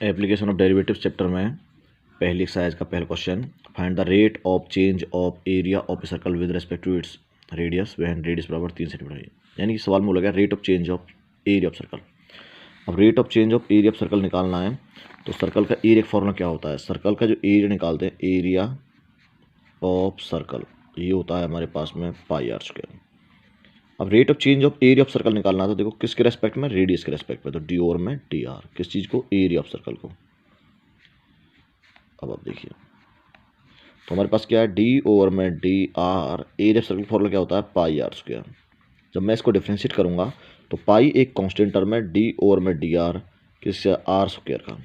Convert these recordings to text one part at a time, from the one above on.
Application of derivatives chapter में पहली exercise का पहला question, find the rate of change of area of a circle with respect to its radius when radius बराबर 3 centimetre है। यानी कि सवाल में बोला गया rate of change of area of circle. अब rate of change of area of circle निकालना है तो सर्कल का एरिया फॉर्मूला क्या होता है? सर्कल का जो एरिया निकालते हैं, एरिया ऑफ सर्कल, ये होता है हमारे पास में पाई आर स्क्वायर। अब rate of change of area of circle निकालना है तो देखो किसके रेस्पेक्ट में, रेडियस के रेस्पेक्ट में, तो डी ओवर में डी आर, किस चीज़ को, एरिया ऑफ सर्कल को। अब आप देखिए तो हमारे पास क्या है, डी ओवर में D R, area of circle formula क्या होता है, पाई आर स्क्वायर। जब मैं इसको डिफ्रेंशिएट करूंगा तो पाई एक कांस्टेंट टर्म है, डी ओवर में डी आर किससे, आर स्क्वायर का।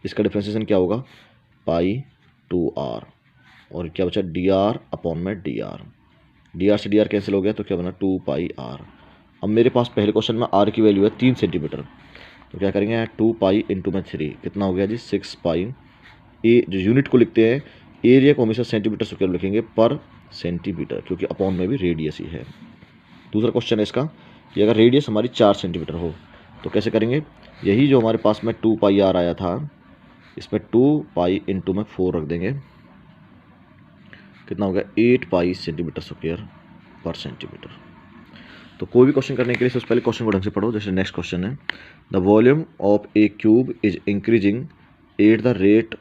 इसका डिफ्रेंशिएशन क्या होगा, पाई टू आर, और क्या बचा, डी आर अपॉन में डी आर। डी आर से डी आर कैंसिल हो गया तो क्या बना, टू पाई आर। अब मेरे पास पहले क्वेश्चन में आर की वैल्यू है 3 सेंटीमीटर, तो क्या करेंगे, 2 पाई इंटू में 3 कितना हो गया जी, 6 पाई। ए जो यूनिट को लिखते हैं, एरिया को हमेशा सेंटीमीटर स्क्वायर लिखेंगे पर सेंटीमीटर, क्योंकि अपॉन में भी रेडियस ही है। दूसरा क्वेश्चन है इसका कि अगर रेडियस हमारी 4 सेंटीमीटर हो तो कैसे करेंगे, यही जो हमारे पास में 2 पाई आर आया था, इसमें 2 पाई इंटू में 4 रख देंगे, कितना हो गया, 8 पाई सेंटीमीटर स्क्वायर पर सेंटीमीटर। तो कोई भी क्वेश्चन करने के लिए सबसे पहले क्वेश्चन को ढंग से पढ़ो। जैसे नेक्स्ट क्वेश्चन है, the volume of a cube is increasing at the rate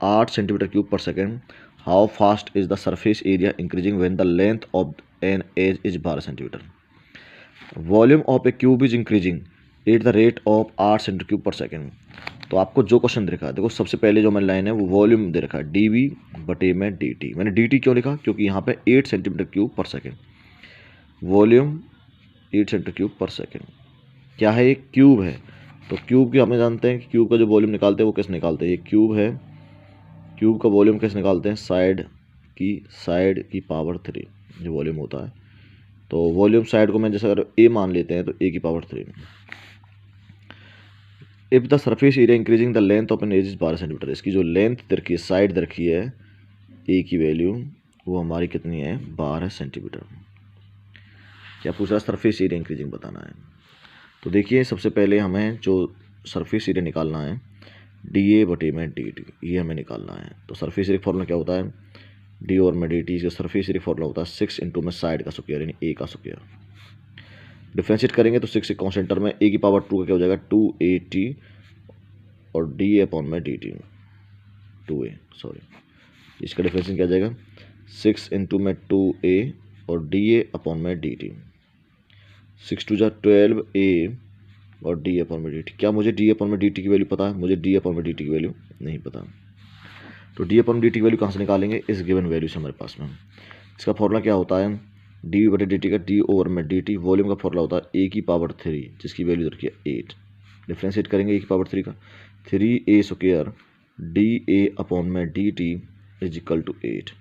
8 centimetre cube per second, how fast is the surface area increasing when the length of an edge is 12 centimetre. Volume of a cube is increasing at the rate of 8 centimetre cube per second. तो आपको जो question दे रखा है, देखो सबसे पहले जो मैंने लाइन है वो वॉल्यूम दे रखा है, डी वी बटे में डी टी। मैंने डी टी क्यों लिखा, क्योंकि यहाँ पे 8 centimetre cube per second, volume 8 centimetre cube per second. क्या है, एक क्यूब है, तो क्यूब की हमें जानते हैं कि क्यूब का जो वॉल्यूम निकालते हैं वो कैसे निकालते हैं, ये क्यूब है, क्यूब का वॉल्यूम कैसे निकालते हैं, साइड की पावर 3 जो वॉल्यूम होता है। तो वॉल्यूम साइड को मैं जैसे अगर ए मान लेते हैं तो ए की power 3। If the surface area increasing the length of an edge is 12 centimetre, इसकी जो लेंथ दे रखी है, साइड दे रखी है, ए की वैल्यू वो हमारी कितनी है, 12 सेंटीमीटर। क्या पूछ रहा है, सरफेस एरिया इंक्रीजिंग बताना है। तो देखिए सबसे पहले हमें जो सरफेस एरिया निकालना है, डी ए बटे में डी टी, ये हमें निकालना है। तो सरफेस एरिया फॉर्मूला क्या होता है, डी और में डी टी, इसका सरफेस एरिया फॉर्मूला होता है 6 इंटू में साइड का स्क्वायर यानी ए का स्क्वायर। डिफ्रेंशिएट करेंगे तो 6 कॉन्स्टेंट टर्म में, ए की पावर 2 का क्या हो जाएगा, 2AT, और डी ए अपॉन में डी टी, 2A सॉरी, इसका डिफ्रेंशिएशन क्या आ जाएगा, 6 इंटू में 2A और डी ए अपॉन में डी टी, 6 टू जा 12A और डी अपॉन में डी टी। क्या मुझे डी अपॉन में डी टी की वैल्यू पता है, मुझे डी अपॉन में डी टी की वैल्यू नहीं पता। तो डी अपॉन डी टी की वैल्यू कहाँ से निकालेंगे, इस गिवन वैल्यू से हमारे पास में। इसका फॉर्मूला क्या होता है, डी बटे डी टी का डी ओवर में डी टी, वॉल्यूम का फॉर्मूला होता है ए की पावर 3 जिसकी वैल्यू रखी है 8। डिफ्रेंशिएट करेंगे ए की पावर 3 का, 3A square d A upon में D t is equal to 8।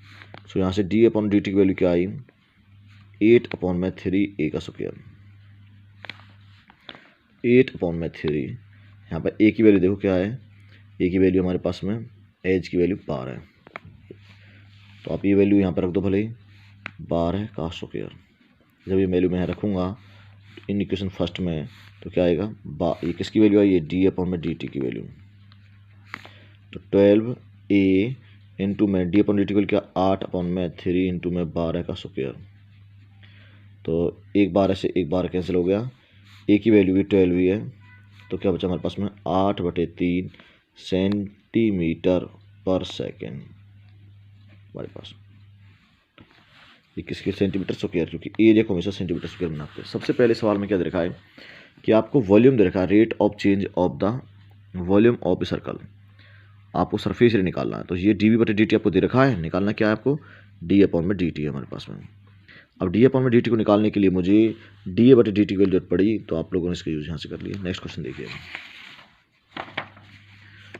So यहाँ से डी अपॉन डी टी की वैल्यू क्या आई, 8 अपॉन में 3A का स्क्वायर, 8 अपॉन में 3। यहाँ पर ए की वैल्यू देखो क्या है, ए की वैल्यू हमारे पास में, एज की वैल्यू 12 है, तो आप ये वैल्यू यहाँ पर रख दो भले ही, 12 का स्क्वायर। जब ये वैल्यू मैं यहाँ रखूँगा इन इक्वेशन फर्स्ट में तो क्या आएगा, ये किसकी वैल्यू आई, ये डी अपॉन में डी टी की वैल्यू। तो 12A इंटू में डी अपॉन डी टी की वैल्यू क्या, 8 अपॉन में 3 इंटू में 12 का स्क्वायर। तो एक 12 से एक 12 कैंसिल हो गया, ए की वैल्यू भी 12 ही है, तो क्या बचा हमारे पास में, 8/3 सेंटीमीटर पर सेकेंड हमारे पास। ये किसके, सेंटीमीटर स्क्वायर, क्योंकि एरिया को हमेशा सेंटीमीटर स्क्वायर बनाते हैं। सबसे पहले सवाल में क्या दे रखा है कि आपको वॉल्यूम दे रखा है, rate of change of the volume of a circle, आपको सरफेस एरिया निकालना है। तो ये डी वी बटे डी टी आपको दे रखा है, निकालना क्या है आपको, डी अपॉन में डी टी है हमारे पास में। अब डी अपॉन में डी टी को निकालने के लिए मुझे डी ए बटे डी टी की जरूरत पड़ी, तो आप लोगों ने इसका यूज यहाँ से कर लिया। नेक्स्ट क्वेश्चन देखिए,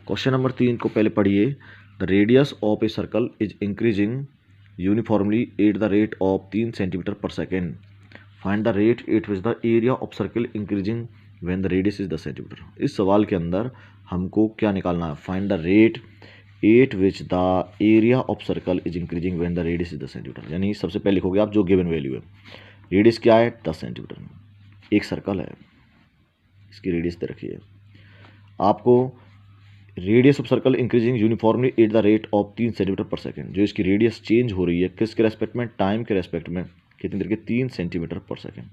क्वेश्चन नंबर 3 को पहले पढ़िए, the radius of a circle is increasing uniformly at the rate of 3 centimetre per second, find the rate at which the area of circle increasing when the radius is 10 centimetre. इस सवाल के अंदर हमको क्या निकालना है, find the rate at which the area of circle is increasing when the radius is 10 centimetre. यानी सबसे पहले लिखोगे आप जो गिवन वैल्यू है, रेडियस क्या है 10 सेंटीमीटर, एक सर्कल है, इसकी रेडियस दे रखी है। आपको radius of circle increasing uniformly at the rate of 3 centimetre per second. जो इसकी रेडियस चेंज हो रही है किसके रेस्पेक्ट में, टाइम के रेस्पेक्ट में, कितनी देर के, 3 सेंटीमीटर पर सेकेंड।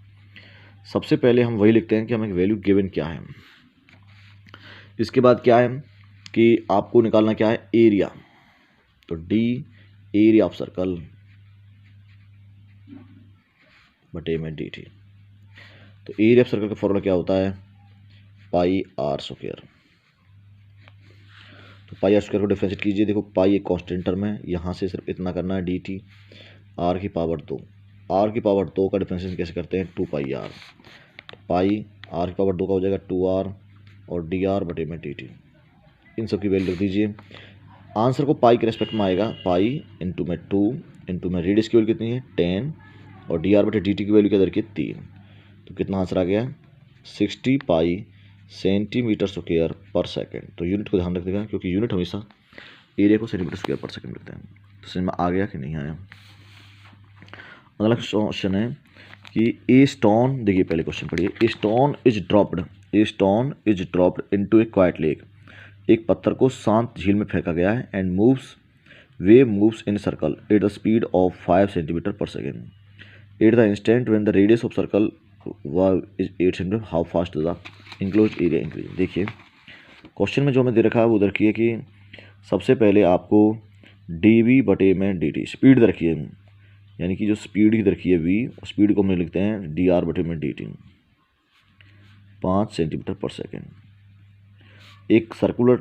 सबसे पहले हम वही लिखते हैं कि हमें वैल्यू गिवन क्या है। इसके बाद क्या है कि आपको निकालना क्या है, एरिया। तो डी एरिया ऑफ सर्कल बटे में डी टी। तो एरिया ऑफ सर्कल का फॉर्मूला क्या होता है, पाई आर स्क्वायर। तो पाई आर स्क्वायर को डिफरेंशिएट कीजिए। देखो पाई एक कांस्टेंट टर्म है, यहाँ से सिर्फ इतना करना है डी टी आर की पावर 2। आर की पावर 2 का डिफरेंशिएशन कैसे करते हैं, 2 पाई आर। तो पाई आर की पावर 2 का हो जाएगा 2 आर और डी आर बटे में डी टी। इन सब की वैल्यू रख दीजिए। आंसर को पाई के रेस्पेक्ट में आएगा, पाई इंटू में 2 इंटू में रेडियस की वैल्यू कितनी है 10 और डी आर बटे डी टी की वैल्यू क्या दर की 3। तो कितना आंसर आ गया, 60 पाई सेंटीमीटर स्क्वायर पर सेकेंड। तो यूनिट को ध्यान रखिएगा क्योंकि यूनिट हमेशा एरिया को सेंटीमीटर स्क्वायर पर सेकेंड रखते हैं। तो समझ में आ गया कि नहीं आया। अगला क्वेश्चन है कि ए स्टोन, देखिए पहले क्वेश्चन पढ़िए। A stone is dropped into a quiet lake. एक पत्थर को शांत झील में फेंका गया है and moves in circle at the speed of 5 centimetre per second. At the instant when the radius of circle is 8 centimetre, how fast the enclosed area increase. देखिए क्वेश्चन में जो हमें दे रखा है वो दे रखी है कि सबसे पहले आपको डी वी बटे में डी टी स्पीड दे रखी है, यानी कि जो स्पीड की दे रखी है वी, स्पीड को हम लिखते हैं डी आर बटे में D T, 5 centimetre per second. एक सर्कुलर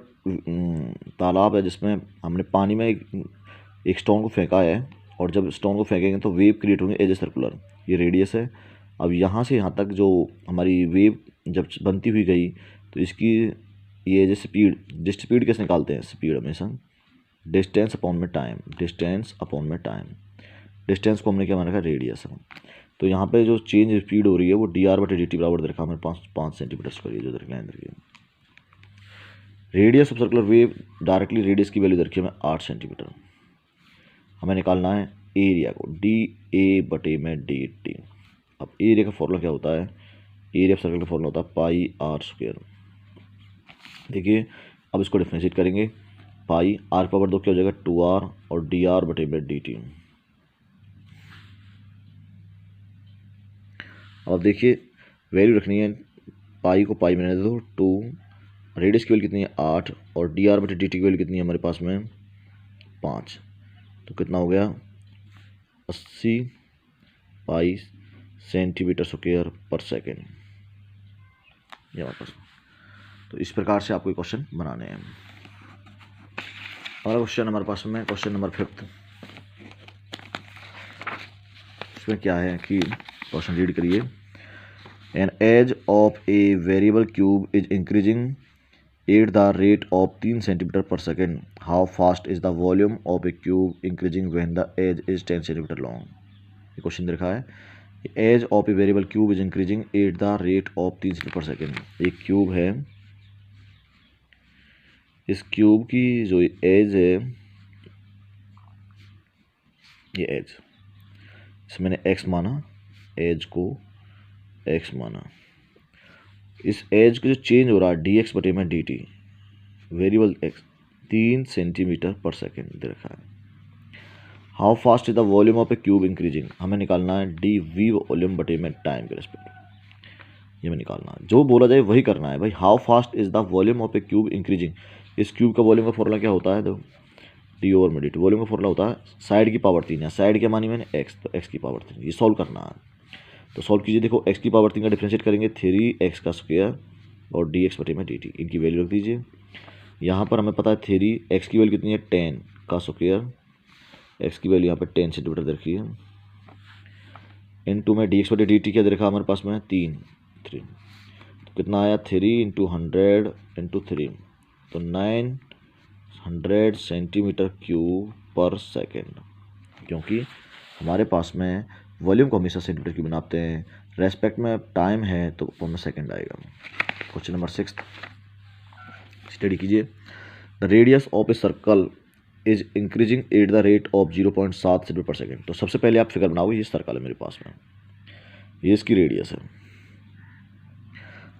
तालाब है जिसमें हमने पानी में एक स्टोन को फेंका है और जब स्टोन को फेंकेंगे तो वेव क्रिएट होंगे एज ए सर्कुलर। ये रेडियस है। अब यहाँ से यहाँ तक जो हमारी वेव जब बनती हुई गई तो इसकी ये एज ए स्पीड कैसे निकालते हैं, स्पीड हमेशा डिस्टेंस अपॉन में टाइम, डिस्टेंस को हमने क्या मान रखा, रेडियस है। तो यहाँ पे जो चेंज स्पीड हो रही है वो डी आर बटे डी टी बराबर दे रखा हमें 5 सेंटीमीटर स्क्वायर। जो दे रखा radius of circular wave, directly radius की वैल्यू दे रखी है हमें 8 सेंटीमीटर। हमें निकालना है एरिया को, डी ए बटे में डी टी। अब एरिया का फॉर्मूला क्या होता है, एरिया ऑफ सर्कल का फॉर्मूला होता है पाई आर स्क्वायर। देखिए अब इसको डिफरेंशिएट करेंगे, पाई आर पावर 2 क्या हो जाएगा 2r और डी आर बटे में डी टी। अब देखिए वैल्यू रखनी है, पाई को पाई में रहने दो 2, रेडियस की वैल्यू कितनी है 8 और डी आर बटे डी टी की वैल्यू कितनी है हमारे पास में 5। तो कितना हो गया 80 पाई सेंटीमीटर स्क्वायर पर सेकेंड ये वापस। तो इस प्रकार से आपको क्वेश्चन बनाने हैं। अगला क्वेश्चन हमारे पास में क्वेश्चन नंबर 5। इसमें क्या है कि क्वेश्चन रीड करिए। An edge of a variable cube is increasing at the rate of 3 centimetre per second, how fast is the volume of a cube increasing when the edge is 10 centimetre long. ये question लिखा है edge of a variable cube is increasing at the rate of 3 centimetre per second. एक cube है, इस cube की जो as है, ये एज, इस मैंने x माना, एज को x माना। इस एज को जो चेंज हो रहा है डी एक्स बटे में D T, variable x 3 centimetre per second दे रखा है। How fast is the volume of a cube increasing, हमें निकालना है डी वी वॉल्यूम बटे में टाइम के रेस्पेक्ट। ये हमें निकालना है, जो बोला जाए वही करना है भाई। How fast is the volume of a cube increasing, इस क्यूब का वॉल्यूम का फॉर्मूला क्या होता है, तो डी ओवर में डी टी। वॉल्यूम का फॉर्मूला होता है साइड की पावर 3, या साइड क्या मानी मैंने x, तो x की पावर 3। ये सॉल्व करना है, तो सॉल्व कीजिए। देखो x की पावर 3 का डिफरेंशिएट करेंगे 3x का स्क्वायर और dx बटे में dt, इनकी वैल्यू रख दीजिए। यहाँ पर हमें पता है 3x की वैल्यू कितनी है 10 का स्क्वायर, x की वैल्यू यहाँ पर 10 सेंटीमीटर दे रखी है, इनटू में dx बटे dt क्या दे रखा हमारे पास में 3। तो कितना आया 3 इंटू 100 इंटू 3, तो 900 सेंटीमीटर क्यूब पर सेकेंड। क्योंकि हमारे पास में वॉल्यूम को हमेशा सेंटीमीटर क्यूब बनाते हैं, रेस्पेक्ट में टाइम है तो फॉर्म में सेकेंड आएगा। क्वेश्चन नंबर 6 स्टडी कीजिए। The radius of a circle is increasing at the rate of 0.7 centimetre per second. तो सबसे पहले आप फिगर बनाओगे, ये सर्कल है मेरे पास में, ये इसकी रेडियस है।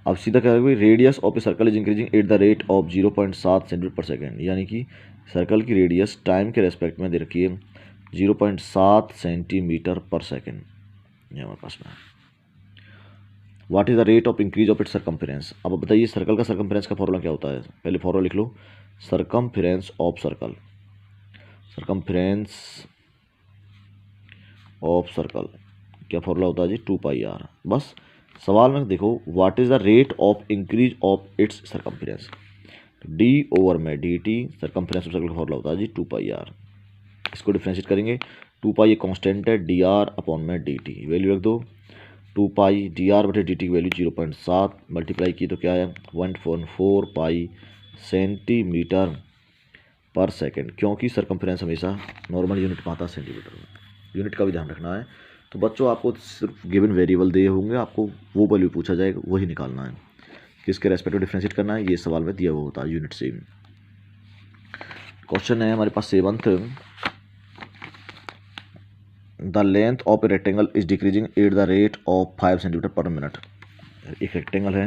अब सीधा क्या है, radius of a circle is increasing at the rate of 0.7 centimetre per second, यानी कि सर्कल की रेडियस टाइम के रेस्पेक्ट में दे रखी है 0.7 सेंटीमीटर पर सेकेंड, ये हमारे पास में। What is the rate of increase of its circumference. अब बताइए सर्कल का सरकमफेरेंस का फॉर्मूला क्या होता है। पहले फॉर्मूला लिख लो, circumference of circle, circumference of circle क्या फॉर्मूला होता है जी, 2πr। बस सवाल में देखो what is the rate of increase of its circumference, D over में D T, circumference of circle का फॉर्मूला होता है जी 2πr। इसको डिफ्रेंशिएट करेंगे, 2π ये कांस्टेंट है, डी आर अपॉन में डी टी वैल्यू रख दो, 2π डी आर बटे डी टी की वैल्यू 0.7 मल्टीप्लाई की तो क्या है 1.4 पाई सेंटीमीटर पर सेकेंड, क्योंकि सरकमफेरेंस हमेशा नॉर्मल यूनिट में आता है सेंटीमीटर में, यूनिट का भी ध्यान रखना है। तो बच्चों आपको सिर्फ गिवन वेरिएबल दिए होंगे, आपको वो वैल्यू पूछा जाएगा वही निकालना है, किसके रेस्पेक्ट में डिफ्रेंशिएट करना है ये सवाल में दिया हुआ होता है यूनिट से। क्वेश्चन है हमारे पास 7th, the length of a rectangle is decreasing eight the rate of 5 centimetre पर मिनट। एक रेक्टेंगल है,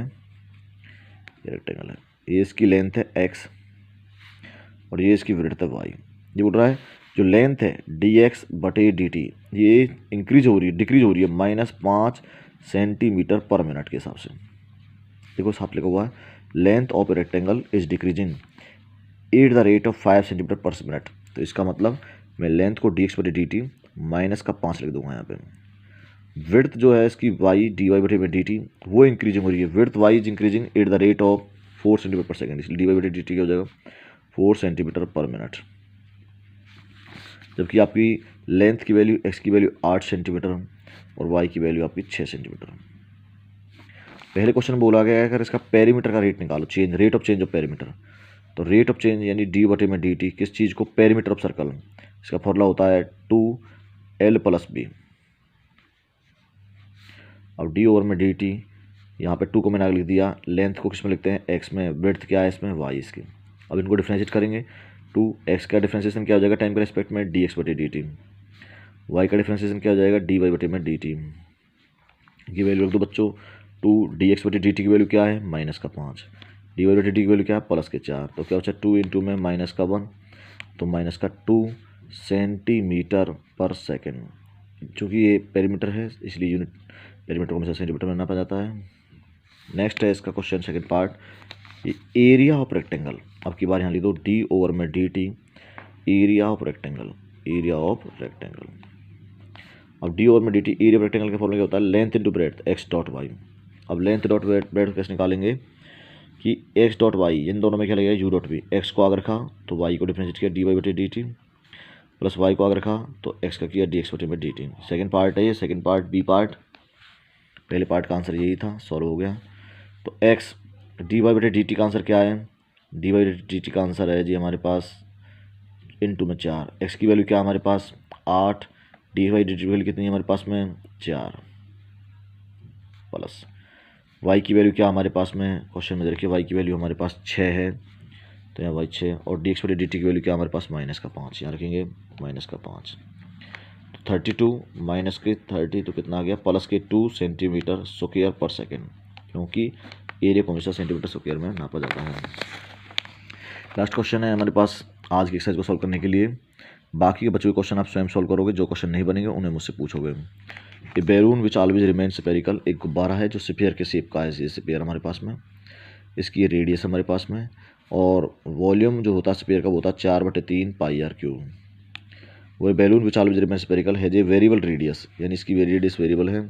ये रेक्टेंगल है, ये इसकी लेंथ है x और ये इसकी विड्थ है y। ये बोल रहा है जो लेंथ है dx बटे dt ये इंक्रीज हो रही है, डिक्रीज हो रही है -5 सेंटीमीटर पर मिनट के हिसाब से। देखो साथ लिखा हुआ है length of a rectangle is decreasing eight the rate of 5 centimetre पर मिनट, तो इसका मतलब मैं लेंथ को dx बटे dt माइनस का 5 लिख दूंगा यहाँ पे। विड्थ जो है इसकी y dy बटे में dt वो इंक्रीजिंग हो रही है, width y is increasing at the rate of 4 centimetre per second, इसलिए dy बटे dt क्या हो जाएगा 4 सेंटीमीटर पर मिनट। जबकि आपकी लेंथ की वैल्यू x की वैल्यू 8 सेंटीमीटर और y की वैल्यू आपकी 6 सेंटीमीटर। पहले क्वेश्चन में बोला गया है अगर इसका पेरीमीटर का रेट निकालो, change rate of change of perimeter, तो रेट ऑफ चेंज यानी डी बटे में डी टी किस चीज़ को, पेरीमीटर ऑफ सर्कल, इसका फॉर्मूला होता है 2l + b। अब डी ओवर में डी टी, यहाँ पे 2 को मैंने आगे लिख दिया, लेंथ को किस में लिखते हैं x में, विड्थ क्या है इसमें y इसकी। अब इनको डिफ्रेंशिएट करेंगे, 2x का डिफ्रेंशिएशन क्या हो जाएगा टाइम के रेस्पेक्ट में dx बटे dt, y का डिफ्रेंशिएशन क्या हो जाएगा dy बटे में dt की वैल्यू रख दो बच्चों, 2 dx बटे dt की वैल्यू क्या है -5, dy बटे dt की वैल्यू क्या है +4, तो क्या बचा 2 इंटू में -1 तो -2 सेंटीमीटर पर सेकेंड। चूँकि ये पेरीमीटर है इसलिए यूनिट पेरीमीटर को हमेशा सेंटीमीटर में नापा जाता है। नेक्स्ट है इसका question second part, area of rectangle. अब की बार यहाँ लिख दो डी ओवर में D t, area of rectangle, area of rectangle. अब डी ओवर में D t area of rectangle का फॉर्मूला क्या होता है, length into breadth x dot y. अब लेंथ डॉट ब्रेड्थ कैसे निकालेंगे कि x डॉट वाई इन दोनों में क्या लगेगा u डॉट वी, x को आगे रखा तो y को डिफरेंशिएट किया dy बटे डी टी, प्लस y को आगे रखा तो x का किया dx बटे में डी टी। सेकेंड पार्ट है ये, सेकेंड पार्ट बी पार्ट, पहले पार्ट का आंसर यही था, सॉल्व हो गया। तो x dy बटे डी टी का आंसर क्या है, dy बटे डी टी का आंसर है जी हमारे पास इंटू में 4, x की वैल्यू क्या हमारे पास 8, D by D T value कितनी है हमारे पास में 4, प्लस y की वैल्यू क्या हमारे पास में, क्वेश्चन में देखिए y की वैल्यू हमारे पास 6 है तो यहाँ y 6, और dx बटे dt की वैल्यू क्या हमारे पास -5, यहाँ रखेंगे -5, तो 32 माइनस के 30 तो कितना आ गया प्लस के 2 सेंटीमीटर स्क्वायर पर सेकेंड, क्योंकि एरिया को हमेशा सेंटीमीटर स्क्वायर में नापा जाता है। लास्ट क्वेश्चन है हमारे पास आज की एक्सरसाइज को सॉल्व करने के लिए, बाकी के बचे हुए क्वेश्चन आप स्वयं सॉल्व करोगे, जो क्वेश्चन नहीं बनेंगे उन्हें मुझसे पूछोगे। A balloon which always remain spherical, एक गुब्बारा है जो स्फीयर के शेप का है, ये स्फीयर हमारे पास में, इसकी रेडियस हमारे पास में, और वॉल्यूम जो होता है स्फीयर का वो होता है 4/3 πr3। वो balloon which always remain spherical है जे वेरिएबल रेडियस, यानी इसकी रेडियस वेरिएबल है।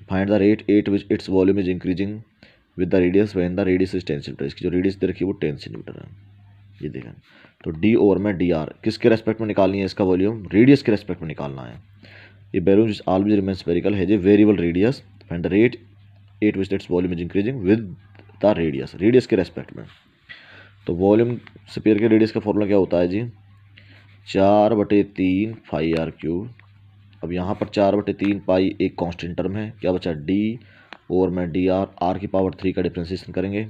Find the rate at which its volume is increasing with the radius when the radius is 10 centimetre, इसकी जो रेडियस दे रखी है वो 10 सेंटीमीटर है, ये देखें। तो डी ओवर में डी आर किसके रेस्पेक्ट में निकालनी है, इसका वॉल्यूम रेडियस के रेस्पेक्ट में निकालना है। ये balloon which always remain spherical है जे variable radius, find the rate at which its volume is increasing with the radius, radius के रेस्पेक्ट में। तो वॉल्यूम स्फीयर के रेडियस का फॉर्मूला क्या होता है जी 4/3 πr3। अब यहाँ पर 4/3 पाई एक कांस्टेंट टर्म है, क्या बचा डी ओवर में डी आर, आर की पावर 3 का डिफ्रेंसिएशन करेंगे,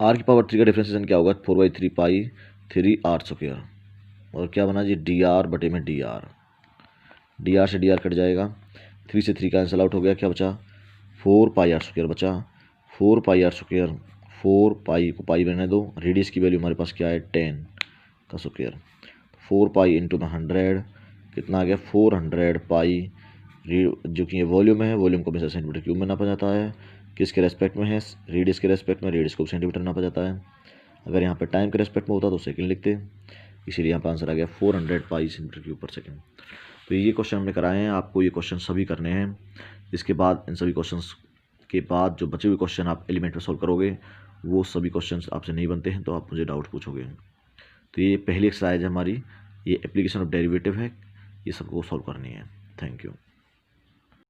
आर की पावर 3 का डिफ्रेंसिएशन क्या होगा 4/3 पाई 3r², और क्या बना जी डी आर बटे में डी आर, डी आर से डी आर कट जाएगा, 3 से 3 कैंसिल आउट हो गया, क्या बचा 4 पाई आर स्क्वायर बचा, 4 पाई आर स्क्वायर, 4 पाई को पाई बनने दो, रेडियस की वैल्यू हमारे पास क्या है 10 का स्क्वायर, 4 पाई इंटू में 100 कितना आ गया 400 पाई, जो कि ये वॉल्यूम है, वॉल्यूम को हमेशा सेंटीमीटर क्यूब में नापा जाता है, किसके रेस्पेक्ट में है, रेडियस के रेस्पेक्ट में, रेडियस को सेंटीमीटर नापा जाता है, अगर यहाँ पे टाइम के रेस्पेक्ट में होता तो सेकंड लिखते, इसीलिए यहाँ पर आंसर आ गया 400 पाई सेंटीमीटर क्यूब पर सेकंड। तो ये क्वेश्चन हमने कराए हैं, आपको ये क्वेश्चन सभी करने हैं। इसके बाद इन सभी क्वेश्चंस के बाद जो बचे हुए क्वेश्चन आप एलिमेंट में सॉल्व करोगे, वो सभी क्वेश्चंस आपसे नहीं बनते हैं तो आप मुझे डाउट पूछोगे। तो ये पहली एक्सरसाइज है हमारी, ये एप्लीकेशन ऑफ डेरिवेटिव है, ये सबको सॉल्व करनी है। Thank you.